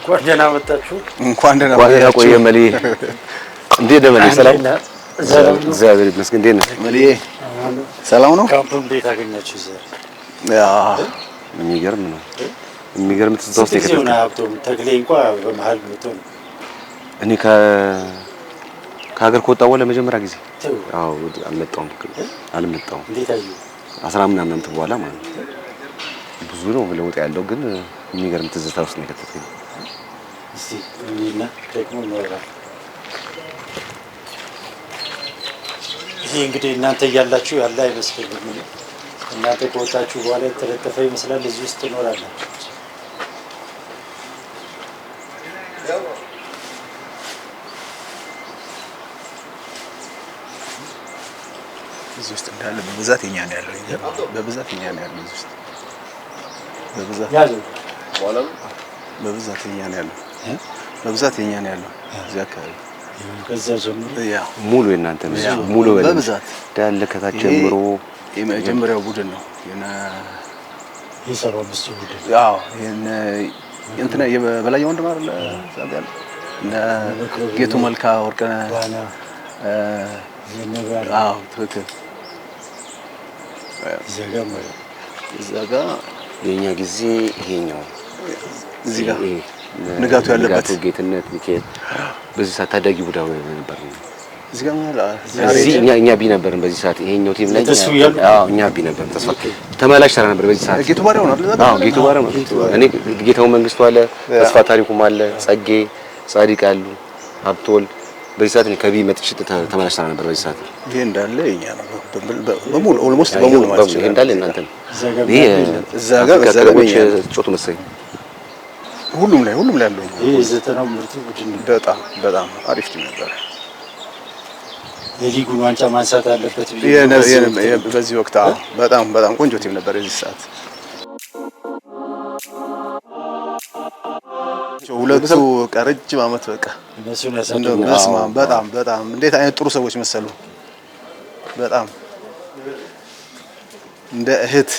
ጓደኛ መጣችሁ እንኳን ደህና ቆየ መሊ እንዴት ነህ መሊ? ሰላም እግዚአብሔር ይመስገን። እንዴት ነህ መሊ? ሰላም ነው። ካምፕ እንዴት አገኛችሁ? ያ የሚገርም ነው። የሚገርም ትዝታ ውስጥ የከተተኝ ሀብቶም ተክሌ እንኳን በመሀል መጥቶ ነው። እኔ ከሀገር ከወጣሁ በኋላ ለመጀመሪያ ጊዜ አዎ አልመጣሁም። እንዴት አየሁ? 10 ምናምን ዓመት በኋላ ማለት ነው። ብዙ ነው ለውጥ ያለው ግን የሚገርም ትዝታ ውስጥ ነው የከተተኝ። እስቲ እኔና ደግሞ ነው ይሄ እንግዲህ እናንተ እያላችሁ ያለ አይመስልም። እናንተ ከወጣችሁ በኋላ የተለጠፈ ይመስላል። እዚህ ውስጥ እኖራለሁ። እዚህ ውስጥ እንዳለ በብዛት የኛ ነው ያለው። በብዛት የኛ ነው ያለው። እዚህ ውስጥ በብዛት ያለው በብዛት የኛ ነው ያለው። በብዛት የኛ ነው ያለው። እዚህ አካባቢ ከዛ ጀምሮ ያ ሙሉ የእናንተ ነው። ሙሉ በብዛት እንዳለ ከታች ጀምሮ የመጀመሪያው ቡድን ነው የሰራው ብቻ ቡድን። ያው እንትና የበላይ ወንድም አይደል ያለ እና ጌቱ መልካ ወርቅነህ አዎ ትክክል። እዛ ጋር የኛ ጊዜ ይሄኛው እዚህ ጋር ንጋቱ ያለበት ጌትነት ሚካኤል በዚህ ሰዓት ታዳጊ ቡዳ ነበር። እዚህ ጋር እዚህ እኛ ቢ ነበርን በዚህ ሰዓት ይሄኛው ቲም ላይ አዎ እኛ ቢ ነበር። ተስፋ ተመላሽ ሰራ ነበር በዚህ ሰዓት ጌቱ ባሪያው ነው አይደል? አዎ ጌቱ ባሪያው ነው። እኔ ጌታው መንግስቱ አለ፣ ተስፋ ታሪኩም አለ፣ ጸጌ ጻዲቅ አሉ፣ ሀብቶል በዚህ ሰዓት እኔ ከቢ መጥቼ ተመላሽ ሰራ ነበር በዚህ ሰዓት። ይሄ እንዳለ የኛ ነው በሙሉ ኦልሞስት በሙሉ ማለት ነው። ይሄ እንዳለ እናንተ ነው። ይሄ እዛ ጋር ጮቱ መሰለኝ ሁሉም ላይ ያለው ይሄ ዘጠናው ምርጥ ቡድን በጣም አሪፍ ቲም ነበር። የሊጉን ዋንጫ ማንሳት አለበት በዚህ ወቅት በጣም ቆንጆ ቲም ነበር የዚህ ሰዓት። ሁለቱ ረጅም ዓመት በቃ እነሱን ያሳደጉ በጣም እንዴት አይነት ጥሩ ሰዎች መሰሉ። በጣም እንደ እህት።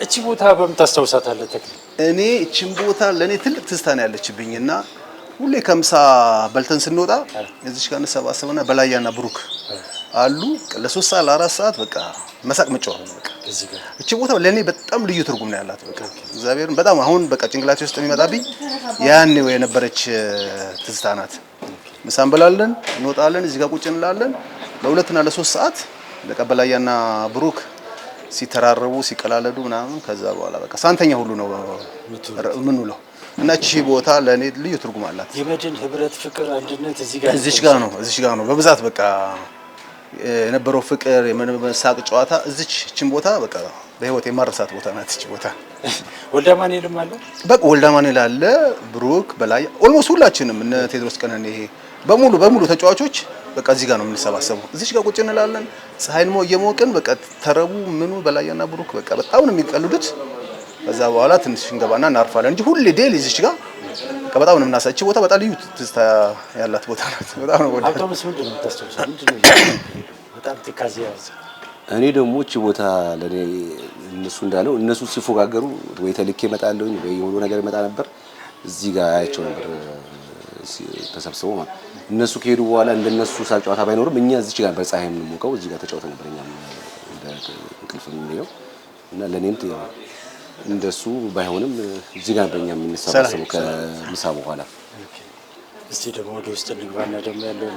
እቺ ቦታ በምን ታስታውሳታለህ ተክሌ? እኔ እቺን ቦታ ለኔ ትልቅ ትዝታ ነው ያለችብኝና ሁሌ ከምሳ በልተን ስንወጣ እዚች ጋር እንሰባሰብና በላያና ብሩክ አሉ ለ3 ሰዓት ለ4 ሰዓት በቃ መሳቅ መጫወት ነው በቃ። እቺ ቦታ ለኔ በጣም ልዩ ትርጉም ነው ያላት በቃ እግዚአብሔርን በጣም አሁን በቃ ጭንቅላቴ ውስጥ የሚመጣብኝ ያኔው የነበረች ትዝታ ናት። ምሳ እንበላለን፣ እንወጣለን፣ እዚህ ጋር ቁጭ እንላለን ለ2 እና ለ3 ሰዓት በቃ በላያና ብሩክ ሲተራረቡ ሲቀላለዱ ምናምን ከዛ በኋላ በቃ ሳንተኛ ሁሉ ነው ምን ውለው እና እቺ ቦታ ለኔ ልዩ ትርጉም አላት። የመድን ህብረት፣ ፍቅር፣ አንድነት እዚች ጋር ነው በብዛት በቃ የነበረው ፍቅር የመሳቅ ጨዋታ እቺን ቦታ በቃ በህይወት የማረሳት ቦታ ናት እቺ ቦታ። ወልዳማኔልም አለ በቃ ወልዳማኔል አለ፣ ብሩክ በላይ ኦልሞስት ሁላችንም እነ ቴድሮስ ቀነኔ ይሄ በሙሉ ተጫዋቾች በቃ እዚህ ጋር ነው የምንሰባሰበው። እዚች ጋር ቁጭ እንላለን ፀሐይን እየሞቅን በቃ ተረቡ ምኑ በላያና ብሩክ በቃ በጣም ነው የሚቀልዱት። ከዛ በኋላ ትንሽ እንገባና እናርፋለን እንጂ ሁሌ ዴሊ እዚች ጋር በቃ በጣም ነው የምናሳች ቦታ በጣም ልዩ ትዝታ ያላት ቦታ ናት። በጣም ነው ወደ አውቶቡስ ምንድን ነው የምታስታውሰው? ምንድን ነው በጣም ትካዜ ያዘ? እኔ ደግሞ እቺ ቦታ ለኔ እነሱ እንዳለው እነሱ ሲፎጋገሩ ወይ ተልኬ እመጣለሁ ወይ የሆነ ነገር ይመጣ ነበር እዚህ ጋር አያቸው ነበር ተሰብስበው ማለት እነሱ ከሄዱ በኋላ እንደነሱ ሳቅ ጨዋታ ባይኖርም እኛ እዚች ጋር በፀሐይ የምንሞቀው እዚህ ጋር ተጫውተን ነበር። እኛም እንደ እንቅልፍ የምንለው እና ለኔም እንደሱ ባይሆንም እዚህ ጋር በእኛ የምንሰባሰበው ከምሳ በኋላ። እስቲ ደግሞ ወደ ውስጥ እንግባና ደግሞ ያለው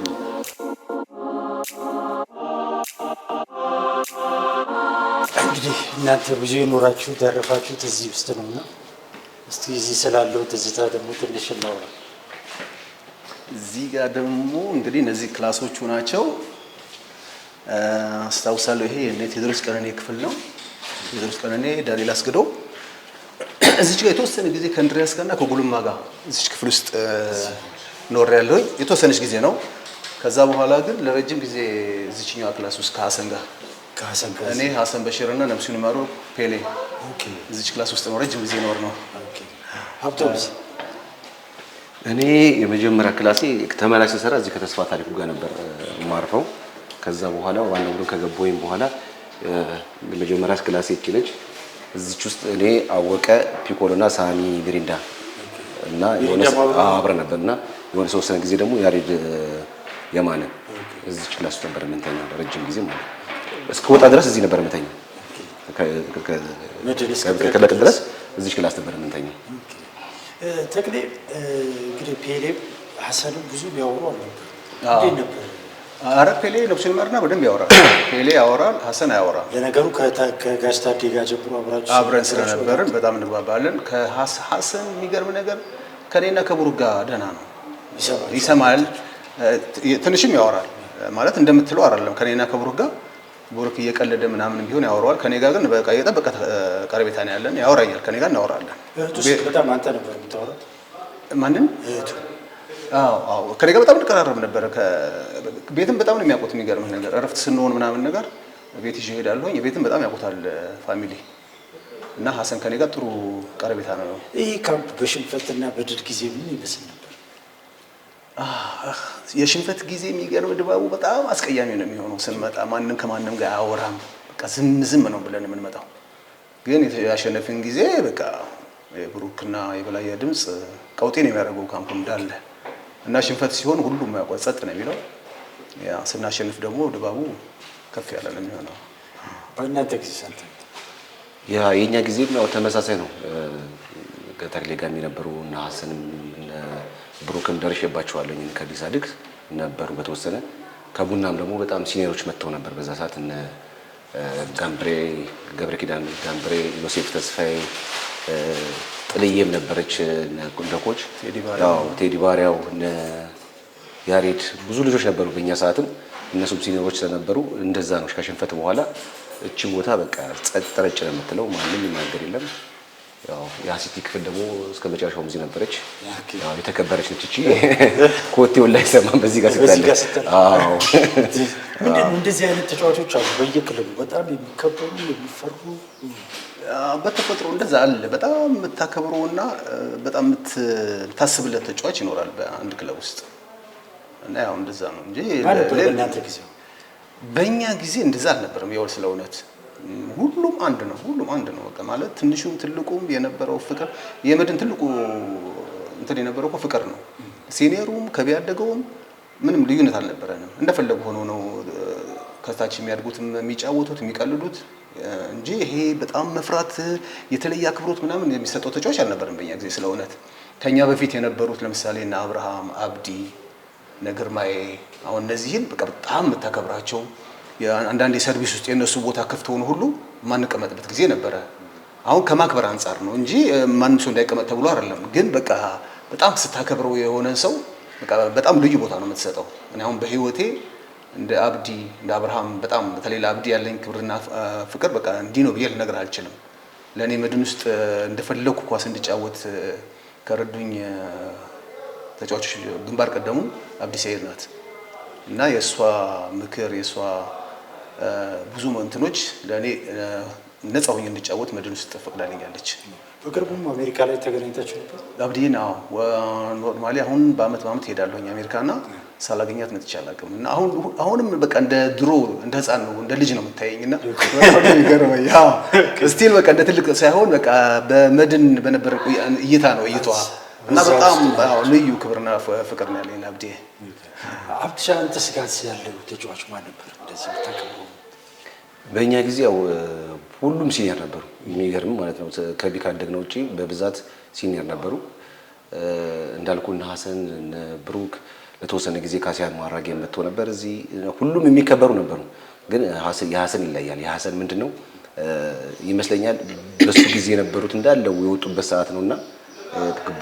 እንግዲህ እናንተ ብዙ የኖራችሁት ያረፋችሁት እዚህ ውስጥ ነውና እስቲ እዚህ ስላለው ትዝታ ደግሞ ትንሽ እናውራ። እዚህ ጋር ደግሞ እንግዲህ እነዚህ ክላሶቹ ናቸው። አስታውሳለሁ ይሄ የኔ ቴድሮስ ቀነኔ ክፍል ነው። ቴድሮስ ቀነኔ ዳንኤል አስገደው እዚች ጋር የተወሰነ ጊዜ ከእንድሪያስ ጋርና ከጉልማ ጋር እዚች ክፍል ውስጥ ኖር ያለው የተወሰነች ጊዜ ነው። ከዛ በኋላ ግን ለረጅም ጊዜ እዚችኛው ክላስ ውስጥ ከሐሰን ጋር እኔ ሐሰን በሽርና ነብሱን ማሩ ፔሌ እዚች ክላስ ውስጥ ነው ረጅም ጊዜ ኖር ነው። ሀብቶስ እኔ የመጀመሪያ ክላሴ ተመላሽ ስሰራ እዚህ ከተስፋ ታሪኩ ጋር ነበር ማርፈው። ከዛ በኋላ ዋናው ቡድን ከገባሁኝ በኋላ የመጀመሪያ ክላሴ እቺ ነች። እዚች ውስጥ እኔ አወቀ ፒኮሎና ሳሚ ግሪንዳ እና የሆነ አብረን ነበርና የሆነ ተወሰነ ጊዜ ደግሞ ያሬድ የማነ እዚች ክላስ ውስጥ ነበር የምንተኛው ረጅም ጊዜ ማለት እስከወጣ ድረስ እዚህ ነበር የምንተኛው። ከለቅ ድረስ እዚች ክላስ ነበር የምንተኛው። ተክሌ እንግዲህ ፔሌ ሐሰንም ብዙ ቢያወሩ እንዴት ነበር? ኧረ ፔሌ ነፍሱ ይማርና በደንብ ያወራል። ፔሌ ያወራል፣ ሐሰን አያወራም። ለነገሩ ከጋሽ ታዴ ጋር ጀምሮ አብረን ስለነበርን በጣም እንግባባለን። ከሐሰን የሚገርም ነገር ከኔና ከቡሩክ ጋር ደህና ነው፣ ይሰማል፣ ትንሽም ያወራል። ማለት እንደምትለው አይደለም። ከኔና ከቡሩክ ጋር ቡሩክ እየቀለደ ምናምን ቢሆን ያወራዋል። ከኔ ጋር ግን በቃ የጠበቀ ቀረቤታ ነው ያለን። ያወራኛል፣ ከኔ ጋር እናወራለን። በጣም አንተ ነበር የምታወራው? ማንን? አዎ ከኔ ጋር በጣም እንቀራረብ ነበር። ቤትም በጣም ነው የሚያውቁት። የሚገርምህ ነገር እረፍት ስንሆን ምናምን ነገር ቤት ይዤ እሄዳለሁ። የቤትም በጣም ያውቁታል ፋሚሊ እና ሐሰን ከኔ ጋር ጥሩ ቀረቤታ ነው። ይህ ካምፕ በሽንፈትና በድል ጊዜ ምን ይመስል ነበር? የሽንፈት ጊዜ የሚገርም ድባቡ በጣም አስቀያሚ ነው የሚሆነው። ስንመጣ ማንም ከማንም ጋር አያወራም። በቃ ዝም ነው ብለን የምንመጣው። ግን ያሸነፍን ጊዜ በቃ የብሩክና የበላያ ድምፅ ቀውጤ ነው የሚያደርገው ካምፑ እንዳለ እና ሽንፈት ሲሆን ሁሉም ያውቀው ጸጥ ነው የሚለው። ያ ስናሸንፍ ደግሞ ድባቡ ከፍ ያለ ነው የሚሆነው። በእናንተ ጊዜ ሳንተ የኛ ጊዜም ያው ተመሳሳይ ነው። ከተክሌ ጋር የነበሩ እና ሐሰንም ብሩክም ደርሼባቸዋለሁ። ከአዲስ አድግ ነበሩ በተወሰነ ከቡናም ደግሞ በጣም ሲኒየሮች መጥተው ነበር በዛ ሰዓት። እነ ጋምብሬ ገብረ ኪዳን ጋምብሬ፣ ዮሴፍ ተስፋዬ፣ ጥልዬም ነበረች እንደ ኮች ቴዲ ባሪያው፣ ያሬድ ብዙ ልጆች ነበሩ በእኛ ሰዓትም። እነሱም ሲኒየሮች ስለነበሩ እንደዛ ነው። ከሽንፈት በኋላ እቺ ቦታ በቃ ጸጥ ረጭ ነው የምትለው፣ ማንም ይናገር የለም። ያው የአሲቲ ክፍል ደግሞ እስከ መጨረሻው እዚህ ነበረች። ያው የተከበረች ነች እቺ። ኮቴው ላይ ሰማን በዚህ ጋር ስታለ። አዎ እንደዚህ አይነት ተጫዋቾች አሉ በየክለቡ በጣም የሚከበሩ የሚፈሩ። በተፈጥሮ እንደዛ አለ። በጣም የምታከብረውና በጣም የምታስብለት ተጫዋች ይኖራል በአንድ ክለብ ውስጥ እና ያው እንደዛ ነው እንጂ በእናንተ ጊዜ በእኛ ጊዜ እንደዛ አልነበረም። ያው ስለ እውነት ሁሉም አንድ ነው። ሁሉም አንድ ነው። በቃ ማለት ትንሹም ትልቁም የነበረው ፍቅር የመድን ትልቁ እንትን የነበረው እኮ ፍቅር ነው። ሲኒየሩም ከቢያደገውም ምንም ልዩነት አልነበረንም። እንደፈለጉ ሆኖ ነው ከታች የሚያድጉትም የሚጫወቱት የሚቀልዱት እንጂ ይሄ በጣም መፍራት የተለየ አክብሮት ምናምን የሚሰጠው ተጫዋች አልነበረም በእኛ ጊዜ ስለ እውነት። ከኛ በፊት የነበሩት ለምሳሌ እነ አብርሃም አብዲ፣ ግርማዬ አሁን እነዚህን በቃ በጣም የምታከብራቸው አንዳንድ የሰርቪስ ውስጥ የነሱ ቦታ ክፍት ሆኖ ሁሉ ማንቀመጥበት ጊዜ ነበረ። አሁን ከማክበር አንጻር ነው እንጂ ማንም ሰው እንዳይቀመጥ ተብሎ አይደለም። ግን በቃ በጣም ስታከብረው የሆነን ሰው በቃ በጣም ልዩ ቦታ ነው የምትሰጠው። እኔ አሁን በህይወቴ እንደ አብዲ እንደ አብርሃም በጣም በተለይ ለአብዲ ያለኝ ክብርና ፍቅር በቃ እንዲህ ነው ብዬ ልነግርህ አልችልም። ለእኔ መድን ውስጥ እንደፈለኩ ኳስ እንድጫወት ከረዱኝ ተጫዋቾች ግንባር ቀደሙ አብዲ ሰይድ ናት እና የእሷ ምክር የእሷ ብዙ እንትኖች ለእኔ ነፃ ሆኜ እንድጫወት መድን ውስጥ ፈቅዳልኛለች። በቅርቡም አሜሪካ ላይ ተገናኝታችሁ ነበር? አብዲን ኖርማሊ አሁን በአመት ሄዳለሁኝ አሜሪካና ሳላገኛት መጥቼ አላውቅም። እና አሁንም በቃ እንደ ድሮ እንደ ህፃን ነው እንደ ልጅ ነው የምታየኝና በጣም ይገርመኝ። ያው ስቲል በቃ እንደ ትልቅ ሳይሆን በቃ በመድን በነበረ እይታ ነው እይቷ እና በጣም ልዩ ክብርና ፍቅር ነው ያለኝ አብዲ። አብዲሻ አንተ ስጋት ያለው ተጫዋች ማን ነበር እንደዚህ ተከብሮ? በእኛ ጊዜ ያው ሁሉም ሲኒየር ነበሩ። የሚገርም ማለት ነው። ከቢ ካደግነው ውጪ በብዛት ሲኒየር ነበሩ። እንዳልኩ እነ ሐሰን እነ ብሩክ ለተወሰነ ጊዜ ካሲያን ማራጌ መጥቶ ነበር። እዚህ ሁሉም የሚከበሩ ነበሩ። ግን የሐሰን ይለያል። የሐሰን ምንድነው ይመስለኛል በሱ ጊዜ የነበሩት እንዳለው የወጡበት ሰዓት ነውና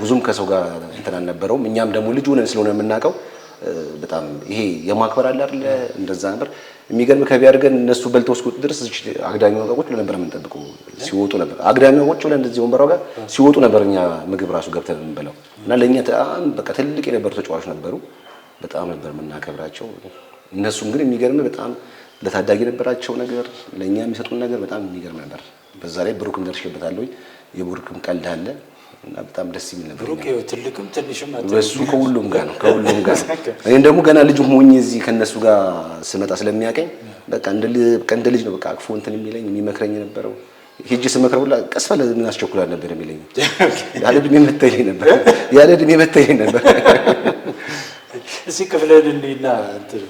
ብዙም ከሰው ጋር እንትን አልነበረውም። እኛም ደግሞ ልጅ ሆነን ስለሆነ የምናውቀው በጣም ይሄ የማክበር አለ አይደል እንደዛ ነበር። የሚገርም ከቢ አድርገን እነሱ በልተው እስኪወጡ ድረስ እዚህ አግዳሚ ወጣቆች ብለን ነበር የምንጠብቀው። ሲወጡ ነበር አግዳሚ ወጣቆች ብለን እንደዚህ ወንበራው ጋር ሲወጡ ነበር እኛ ምግብ ራሱ ገብተን የምንበላው እና ለኛ በቃ ትልቅ የነበሩ ተጫዋቾች ነበሩ። በጣም ነበር የምናከብራቸው። እነሱም ግን የሚገርም በጣም ለታዳጊ ነበራቸው ነገር ለኛ የሚሰጡን ነገር በጣም የሚገርም ነበር። በዛ ላይ ብሩክም ደርሼበታለሁ። የብሩክም ቀልድ አለ እና በጣም ደስ የሚል ነበር። ብሩክ ትልቅም ትንሽም በሱ ከሁሉም ጋር ነው እኔም ደግሞ ገና ልጅ ሆኜ እዚህ ከነሱ ጋር ስመጣ ስለሚያቀኝ በቃ እንደ ልጅ ነው በቃ አቅፎ እንትን የሚለኝ የሚመክረኝ ነበረው። ሂጂ ስመክረው ሁላ ቀስ በለ ምን አስቸኩላል ነበር የሚለኝ። ያለ እድሜ መታየኝ ነበር። እዚህ ክፍለን እንሂድና እንትን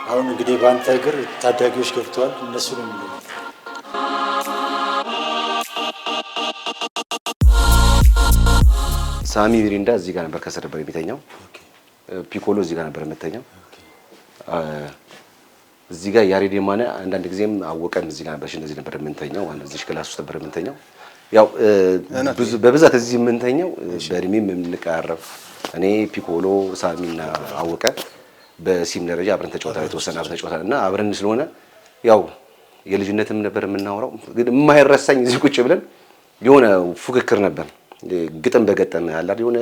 አሁን እንግዲህ በአንተ እግር ታዳጊዎች ገብተዋል። እነሱ ነው የሚለው ሳሚ ሚሪንዳ እዚህ ጋር ነበር ከስር ነበር የሚተኛው። ፒኮሎ እዚህ ጋር ነበር የምተኛው። እዚህ ጋር ያሬድ የማነ አንዳንድ ጊዜም አወቀም እዚህ ጋር ነበር እንደዚህ ነበር የምንተኛው። ዋናው እዚህ ክላስ ውስጥ ነበር የምንተኛው። ያው በብዛት እዚህ የምንተኛው በእድሜም የምንቀራረብ እኔ ፒኮሎ ሳሚና አወቀ በሲም ደረጃ አብረን ተጫውተናል። የተወሰነ አብረን ተጫውተናል እና አብረን ስለሆነ ያው የልጅነትም ነበር የምናወራው። ግን የማይረሳኝ እዚህ ቁጭ ብለን የሆነ ፉክክር ነበር። ግጥም በገጠመ አለ አይደል የሆነ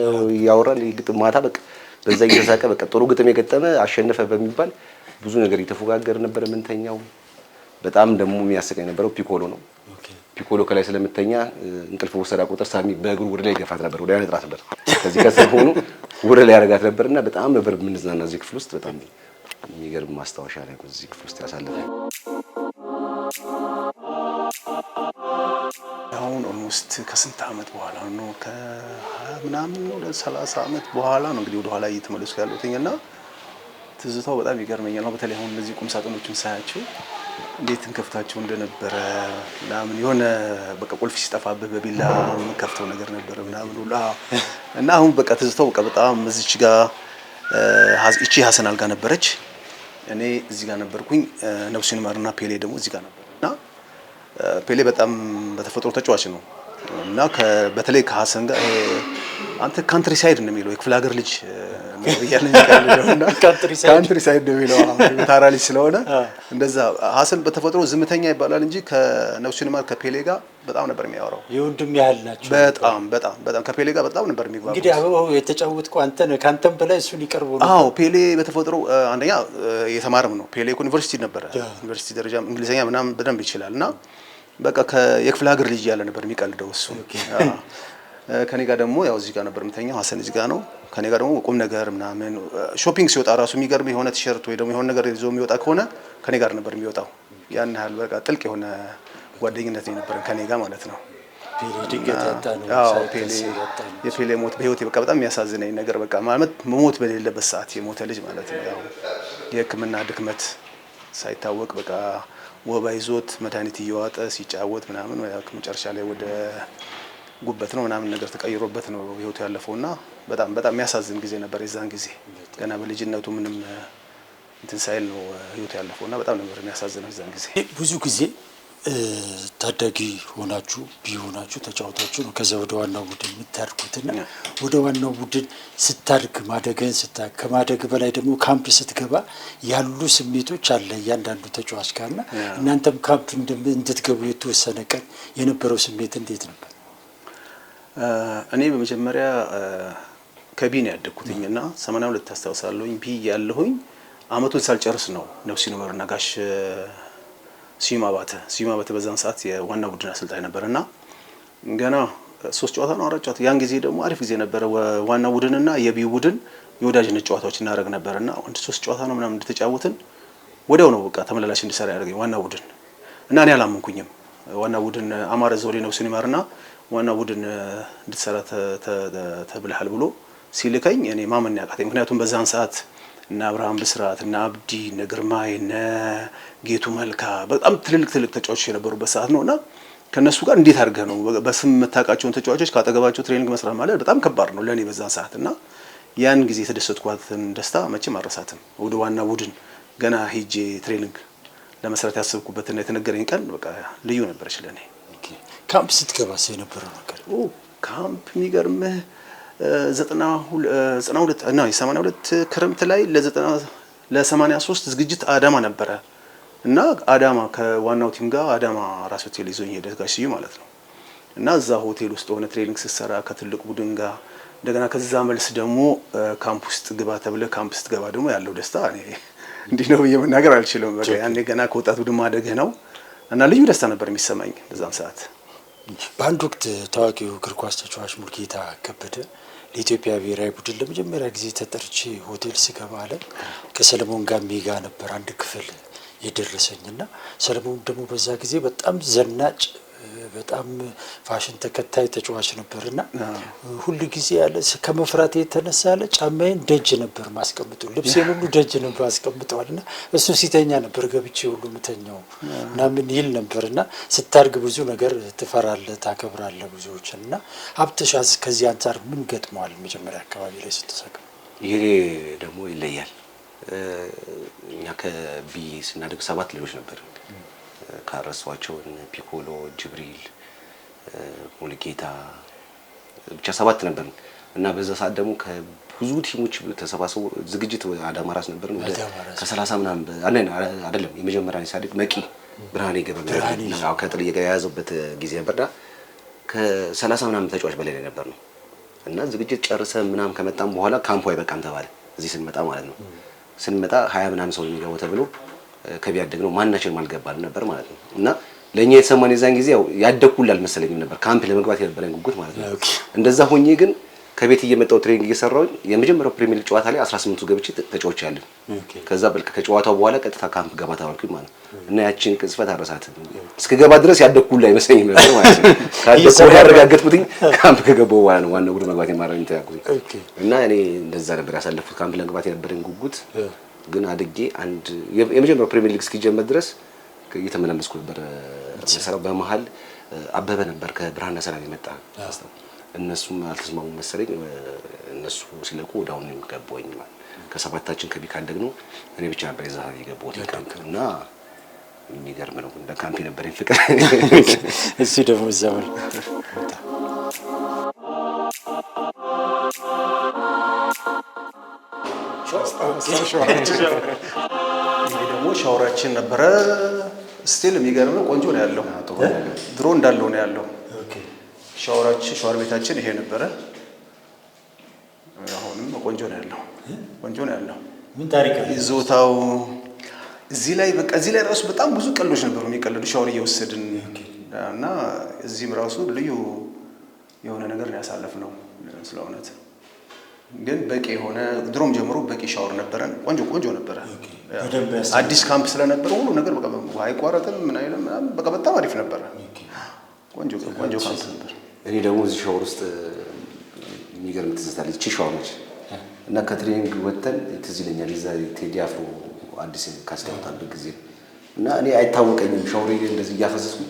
ያወራል ግጥም ማታ በቃ በዛ እየተሳቀ በቃ ጥሩ ግጥም የገጠመ አሸነፈ በሚባል ብዙ ነገር እየተፎጋገር ነበር የምንተኛው። በጣም ደግሞ የሚያስቀኝ ነበረው ፒኮሎ ነው። ፒኮሎ ከላይ ስለምተኛ እንቅልፍ ወሰዳ ቁጥር ሳሚ በእግሩ ወደ ላይ ገፋት ነበር፣ ወደ ላይ ጥራት ነበር። ከዚህ ከሰው ሆኖ ወደ ላይ ያረጋት ነበርና በጣም ነበር የምንዝናና እዚህ ክፍል ውስጥ። በጣም የሚገርም ማስታወሻ ላይ እዚህ ክፍል ውስጥ ያሳለፈ። አሁን ኦልሞስት ከስንት ዓመት በኋላ ነው? ከምናምን ወደ 30 ዓመት በኋላ ነው እንግዲህ ወደ ኋላ እየተመለስኩ ያለሁትና ትዝታው በጣም ይገርመኛል። በተለይ አሁን እነዚህ ቁም ሳጥኖችን ሳያቸው እንዴት እንከፍታቸው እንደነበረ ምናምን የሆነ በቃ ቁልፍ ሲጠፋብህ በቢላ ከፍተው ነገር ነበር ምናምን ሁላ እና አሁን በቃ ትዝታው በቃ በጣም እዚች ጋር እቺ ሀሰን አልጋ ነበረች፣ እኔ እዚህ ጋር ነበርኩኝ። ነፍሱን ይማርና ፔሌ ደግሞ እዚህ ጋር ነበርና ፔሌ በጣም በተፈጥሮ ተጫዋች ነው እና በተለይ ከሀሰን ጋር አንተ ካንትሪ ሳይድ ነው የሚለው የክፍለ ሀገር ልጅ ነው ያለኝ ካለውና ካንትሪ ሳይድ ነው የሚለው ታራ ልጅ ስለሆነ እንደዛ ሀሰን በተፈጥሮ ዝምተኛ ይባላል እንጂ ከነፍሱን ይማር ከፔሌ ጋር በጣም ነበር የሚያወራው። የወንድም ያህል ናቸው። በጣም ከፔሌ ጋር በጣም ነበር የሚግባባው። እንግዲህ አበባው የተጫወትከው አንተ ነህ፣ ካንተም በላይ እሱን ይቀርቡ ነው። አዎ ፔሌ በተፈጥሮ አንደኛ የተማረም ነው። ፔሌ ዩኒቨርሲቲ ነበረ፣ ዩኒቨርሲቲ ደረጃ እንግሊዘኛ ምናምን በደንብ ይችላልና በቃ የክፍለ ሀገር ልጅ ያለ ነበር የሚቀልደው እሱ። ከኔ ጋር ደግሞ ያው እዚህ ጋር ነበር የምተኛው። ሀሰን እዚህ ጋር ነው። ከኔ ጋር ደግሞ ቁም ነገር ምናምን ሾፒንግ ሲወጣ ራሱ የሚገርም የሆነ ቲሸርት ወይ ደግሞ የሆነ ነገር ይዞ የሚወጣ ከሆነ ከኔ ጋር ነበር የሚወጣው። ያን ያህል በቃ ጥልቅ የሆነ ጓደኝነት የነበረን ከኔ ጋር ማለት ነው። የፔሌ ሞት በህይወቴ በቃ በጣም የሚያሳዝነኝ ነገር በቃ ማለት መሞት በሌለበት ሰዓት የሞተ ልጅ ማለት ነው። ያው የሕክምና ድክመት ሳይታወቅ በቃ ወባ ይዞት መድኃኒት እየዋጠ ሲጫወት ምናምን መጨረሻ ላይ ወደ ጉበት ነው ምናምን ነገር ተቀይሮበት ነው ህይወቱ ያለፈውና በጣም የሚያሳዝን ጊዜ ነበር። የዛን ጊዜ ገና በልጅነቱ ምንም እንትን ሳይል ነው ህይወቱ ያለፈውና በጣም ነበር የሚያሳዝነው የዛን ጊዜ። ብዙ ጊዜ ታዳጊ ሆናችሁ ቢሆናችሁ ተጫውታችሁ ነው ከዛ ወደ ዋናው ቡድን የምታድጉትና ወደ ዋናው ቡድን ስታድግ ማደግን ከማደግ በላይ ደግሞ ካምፕ ስትገባ ያሉ ስሜቶች አለ እያንዳንዱ ተጫዋች ጋርና እናንተም ካምፕ እንድትገቡ የተወሰነ ቀን የነበረው ስሜት እንዴት ነበር? እኔ በመጀመሪያ ከቢ ነው ያደግኩትኝና 82 አስታውሳለሁኝ። ቢ ያለሁኝ አመቱን ሳልጨርስ ነው ነፍሱን ይማርና ጋሽ ሲማ ባተ በዛን ሰዓት የዋና ቡድን አሰልጣኝ ነበርና ገና 3 ጨዋታ ነው 4 ጨዋታ ያን ጊዜ ደግሞ አሪፍ ጊዜ ነበረ። ዋና ቡድንና የቢው ቡድን የወዳጅነት ጨዋታዎች እናደርግ ነበርና 3 ጨዋታ ነው ምናምን እንድትጫወትን ወዲያው ነው በቃ ተመላላሽ እንድሰራ ያደረገኝ ዋና ቡድን እና እኔ አላመንኩኝም። ዋና ቡድን አማረ ዘውዴ ነፍሱን ይማርና ዋና ቡድን እንድትሰራ ተብለሃል ብሎ ሲልከኝ እኔ ማመን ያቃተኝ። ምክንያቱም በዛን ሰዓት እና አብርሃም ብስራት እና አብዲ እና ግርማይ እና ጌቱ መልካ በጣም ትልልቅ ተጫዋቾች የነበሩበት ሰዓት ነውና ከነሱ ጋር እንዴት አድርገህ ነው በስም መታቃቸውን ተጫዋቾች ካጠገባቸው ትሬኒንግ መስራት ማለት በጣም ከባድ ነው ለኔ በዛን ሰዓትና ያን ጊዜ የተደሰትኳትን ደስታ መቼም አልረሳትም። ወደ ዋና ቡድን ገና ሄጄ ትሬኒንግ ለመስራት ያሰብኩበትና የተነገረኝ ቀን በቃ ልዩ ነበርሽ ለኔ። ካምፕ ስትገባስ የነበረው ነገር? ካምፕ የሚገርምህ 92 እና 82 ክረምት ላይ ለ83 ዝግጅት አዳማ ነበረ እና አዳማ ከዋናው ቲም ጋር አዳማ ራስ ሆቴል ይዞኝ ሄደ ጋሽ ሲዩ ማለት ነው። እና እዛ ሆቴል ውስጥ ሆነ ትሬኒንግ ስትሰራ ከትልቅ ቡድን ጋር እንደገና ከዛ መልስ ደግሞ ካምፕ ውስጥ ግባ ተብለ ካምፕ ውስጥ ገባ ደግሞ ያለው ደስታ እኔ እንዲህ ነው ብዬ መናገር አልችልም። በቃ ያኔ ገና ከወጣት ቡድን ማደግህ ነው እና ልዩ ደስታ ነበር የሚሰማኝ በዛም ሰዓት። በአንድ ወቅት ታዋቂው እግር ኳስ ተጫዋች ሙልጌታ ከበደ ለኢትዮጵያ ብሔራዊ ቡድን ለመጀመሪያ ጊዜ ተጠርቼ ሆቴል ስገባ አለ ከሰለሞን ጋሜ ጋር ነበር አንድ ክፍል የደረሰኝና ሰለሞን ደግሞ በዛ ጊዜ በጣም ዘናጭ በጣም ፋሽን ተከታይ ተጫዋች ነበርና ሁሉ ጊዜ ያለ ከመፍራት የተነሳ ያለ ጫማዬን ደጅ ነበር ማስቀምጠው ልብሴን ሁሉ ደጅ ነበር ማስቀምጠዋልና እሱ ሲተኛ ነበር ገብቼ ሁሉ ምተኛው እና ምን ይል ነበርና ስታርግ ብዙ ነገር ትፈራለህ ታከብራለህ ብዙዎችና ሀብትሻስ ከዚህ አንፃር ምን ገጥመዋል መጀመሪያ አካባቢ ላይ ስትሰቀም? ይሄ ደግሞ ይለያል። እኛ ከቢ ስናደግ 7 ልጆች ነበር ካረሷቸው ፒኮሎ፣ ጅብሪል፣ ሙልጌታ ብቻ 7 ነበር እና በዛ ሰዓት ደግሞ ከብዙ ቲሞች ተሰባስበው ዝግጅት አዳማ ራስ ነበር ከ30 ምናምን አይደለም የመጀመሪያ ሲያድግ መቂ ብርሃኔ ገበና ከጥልዬ ጋር የያዘበት ጊዜ ነበርና ከ30 ምናምን ተጫዋች በላይ ነበር ነው እና ዝግጅት ጨርሰን ምናምን ከመጣን በኋላ ካምፖ አይበቃም ተባለ። እዚህ ስንመጣ ማለት ነው ስንመጣ 20 ምናምን ሰው የሚገባው ተብሎ ከቢያደግ ነው ማናችንም አልገባንም ነበር ማለት ነው እና ለኛ የተሰማን የዛን ጊዜ ያው ያደኩል አልመሰለኝም ነበር ካምፕ ለመግባት የነበረኝ ጉጉት ማለት ነው። እንደዛ ሆኜ ግን ከቤት እየመጣው ትሬኒንግ እየሰራው የመጀመሪያው ፕሪሚየር ሊግ ጨዋታ ላይ 18ቱ ገብቼ ተጫውቻለሁ። ከዛ በልክ ከጨዋታው በኋላ ቀጥታ ካምፕ ገባ ተባልኩኝ ማለት ነው እና ያቺን ቅጽበት አረሳትም እስከገባ ድረስ ያደኩል አይመስለኝም ነበር ማለት ነው። ካደኩ ያረጋገጥኩት ካምፕ ከገባው በኋላ ነው ዋናው ጉድ መግባት የማረኝ ተያኩኝ እና እኔ እንደዛ ነበር ያሳለፍኩት ካምፕ ለመግባት የነበረኝ ጉጉት። ግን አድጌ አንድ የመጀመሪያው ፕሪሚየር ሊግ እስኪጀመር ድረስ እየተመላለስኩ ነበር መሰራው። በመሃል አበበ ነበር ከብርሃንና ሰላም የመጣ እነሱም አልተስማሙ መሰለኝ እነሱ ሲለቁ ወዳውን ገባኝ ማለት ከሰባታችን ከቢካ ደግሞ እኔ ብቻ ነበር እዛ የገባሁት ካምፕ እና የሚገርም ነው እንደ ካምፕ ነበርኝ ፍቅር እሱ ደግሞ ዘመን ደግሞ ሻወራችን ነበረ ስቲል የሚገርም ነው። ቆንጆ ነው ያለው ድሮ እንዳለው ነው ያለው ሻወራችን ሻወር ቤታችን ይሄ ነበረ። አሁንም ቆንጆ ነው ያለው ቆንጆ ነው ያለው። ምን ታሪክ አለ ይዞታው እዚህ ላይ በቃ እዚህ ላይ ራሱ በጣም ብዙ ቀልዶች ነበሩ የሚቀልዱ ሻወር እየወሰድን እና እዚህም ራሱ ልዩ የሆነ ነገር ነው ያሳለፍነው ስለእውነት። ግን በቂ የሆነ ድሮም ጀምሮ በቂ ሻወር ነበረን። ቆንጆ ነበረ። አዲስ ካምፕ ስለነበረ ሁሉ ነገር በቃ አይቋረጥም ምን አይልም በቃ በጣም አሪፍ ነበረ። ቆንጆ ካምፕ ነበር። እኔ ደግሞ እዚህ ሻወር ውስጥ የሚገርም ትዝታ አለች። እቺ ሻወር ነች እና ከትሬኒንግ ወጥተን ትዝ ይለኛል የዛ ቴዲ አፍሮ አዲስ ካስታወጣበት ጊዜ እና እኔ አይታወቀኝም ሻወር እንደዚህ እያፈሰስኩ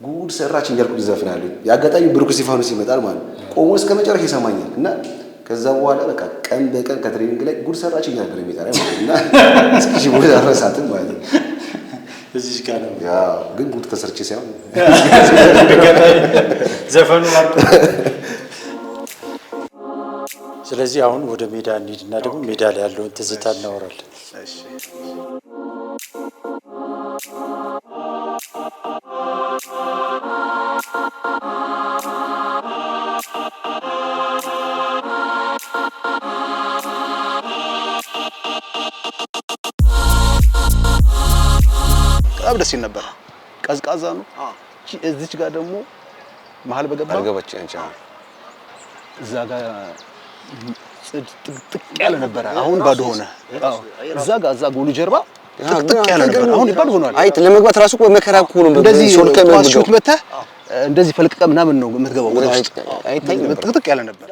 ጉድ ሰራች እያልኩ ዘፍናለሁ። ያጋጣሚ ብሩክ እስጢፋኖስ ይመጣል ማለት ቆሞ እስከ መጨረሻ ይሰማኛል እና ከዛ በኋላ በቃ ቀን በቀን ከትሬኒንግ ላይ ጉድ ሰራች ነበር የሚጠራ ማለት እና እስኪ ጉድ አረሳትን ማለት ነው። እዚህ ጋር ነው ያ ግን ጉድ ተሰርቼ ሳይሆን ዘፈኑ ማለት። ስለዚህ አሁን ወደ ሜዳ እንሂድና ደግሞ ሜዳ ላይ ያለውን ትዝታ እናወራለን። እሺ በጣም ደስ ይል ነበር። ቀዝቃዛ ነው። እዚች ጋር ደግሞ መሀል በገባ አልገባች አንቺ እዛ ጋር ጥቅጥቅ ያለ ነበር። አሁን ባዶ ሆነ። አዎ እዛ ጎሉ ጀርባ ጥቅጥቅ ያለ ነበር። አሁን ባዶ ሆኗል። አይ ለመግባት ራሱ መከራ እኮ ነው። እንደዚህ ሾት መተህ እንደዚህ ፈልቅቀ ምናምን ነው የምትገባው ወደ ውስጥ። ጥቅጥቅ ያለ ነበር።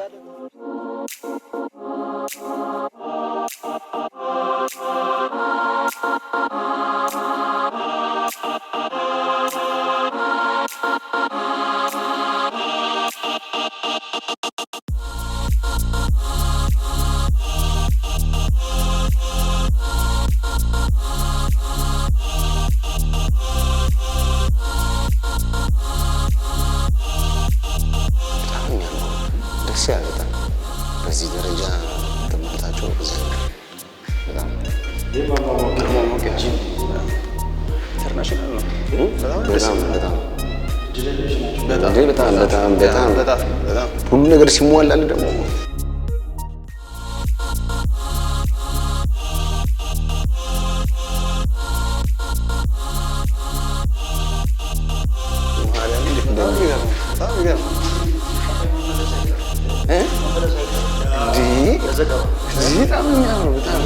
በዚህ ደረጃ ተመልታቸው በጣም ኢንተርናሽናል ነው። በጣም ሁሉ ነገር ሲሟላል ደግሞ በጣም የሚያምር በጣም